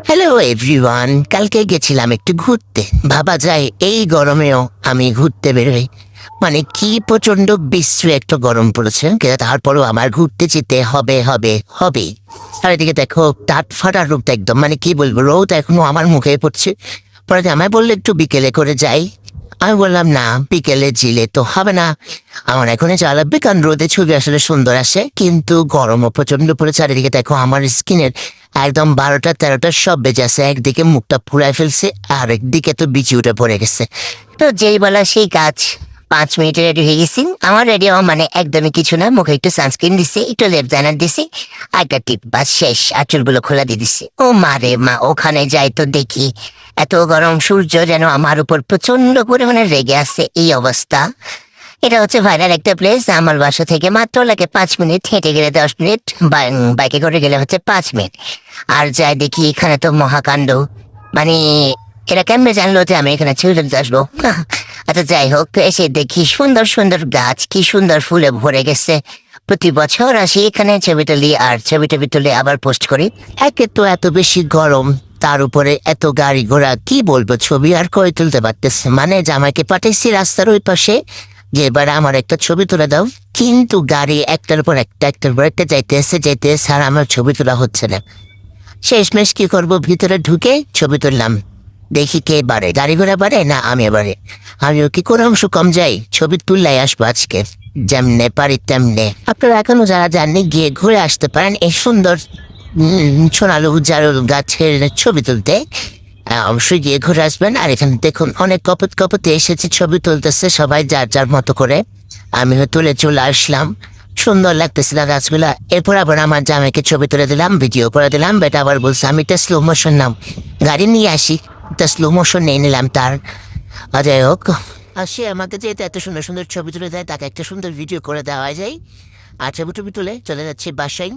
Hello everyone, কালকে গেছিলাম একটু ঘুরতে। ভাবা যায় এই গরমেও আমি ঘুরতে বেরোই। মানে কি প্রচন্ড বিশ্রী একটা গরম পড়েছে, কিন্তু তারপরেও আমার ঘুরতে যেতে হবে হবে হবেই। আর এদিকে দেখো টাট ফাটা রোদটা একদম, মানে কি বলবো, রোদ এখনো আমার মুখে পড়ছে। পরে আমায় বললো একটু বিকেলে করে যাই। আমি বললাম না, বিকেলে জিলে তো হবে না, আমার এখনই যাওয়া লাগবে, কারণ রোদে ছবি আসলে সুন্দর আসে, কিন্তু গরমও প্রচন্ড পড়েছে। আর এদিকে দেখো আমার স্কিনের একদম 12টা 13টা সব বেজে আছে, একদিকে মুখটা পুরাই ফেলছে, আর একদিকে তো বিচি উঠে পড়ে গেছে। তো যেই বলা সেই কাজ, 5 মিনিটে রেডি হয়ে গেছি। আমার রেডি হওয়া মানে একদমই কিছু না, মুখে একটু সানস্ক্রিন দিছি, একটু লেপ জানার দিছি, একটা টিপ, বাস শেষ। আর চুলগুলো খোলা দিয়ে দিছি। ও মা রে মা, ওখানে যাই তো দেখি এত গরম, সূর্য যেন আমার উপর প্রচন্ড পরিমাণে রেগে আছে। এই অবস্থা। এটা হচ্ছে ভাইরাল একটা প্লেস, আমার বাসা থেকে মাত্র লাগে 5 মিনিট, হেঁটে গেলে 10 মিনিট, বাইকে করে গেলে হচ্ছে 5 মিনিট। আর যাই দেখি এখানে তো মহাকাণ্ড। মানে এরা কেমনে জানলো যে আমি এখানে চিলড্রেন্স আসবো? আচ্ছা যাই হোক, এসে দেখি সুন্দর সুন্দর গাছ, কি সুন্দর ফুলে ভরে গেছে। প্রতি বছর আসি এখানে ছবি তুলি, আর ছবি টবি তুলে আবার পোস্ট করি। একে তো এত বেশি গরম, তার উপরে এত গাড়ি ঘোড়া, কি বলবো, ছবি আর করে তুলতে পারতেছে। মানে জামাইকে পাঠাইছি রাস্তার ওই পাশে যে এবার আমার একটা ছবি তুলে দাও, কিন্তু গাড়ি একটার পর একটা একটার পর একটা যাইতে এসে আর আমার ছবি তোলা হচ্ছে না। শেষমেশ কি করব, ভিতরে ঢুকে ছবি তুললাম। দেখি কে বাড়ে, গাড়ি ঘোড়া বাড়ে না আমি বাড়ে। আমিও কি করে অংশ কম যাই, ছবি তুললাই আসবো আজকে, যেমনে পারি তেমনে। আপনারা এখনো যারা জাননি, গিয়ে ঘুরে আসতে পারেন এই সুন্দর সোনালু জারুল গাছের ছবি তুলতে। অবশ্যই গিয়ে ঘুরে আসবেন। আর এখানে দেখুন অনেক কপত কপতে এসেছে, ছবি তুলতেছে সবাই যার যার মতো করে। আমিও তুলে চলে আসলাম, সুন্দর লাগতেছিল গাছগুলা। এরপর আবার আমার জামাইকে ছবি তুলে দিলাম, ভিডিও করে দিলাম। বেটা আবার বলছে আমি একটা স্লো মোশন নাম, গাড়ি নিয়ে আসি, তা স্লো মোশন নিয়ে নিলাম তার। যাই হোক, আর সে আমাকে যে এত সুন্দর সুন্দর ছবি তুলে দেয়, তাকে একটা সুন্দর ভিডিও করে দেওয়া যায়। আর ছবি টবি তুলে চলে যাচ্ছি বাসায়।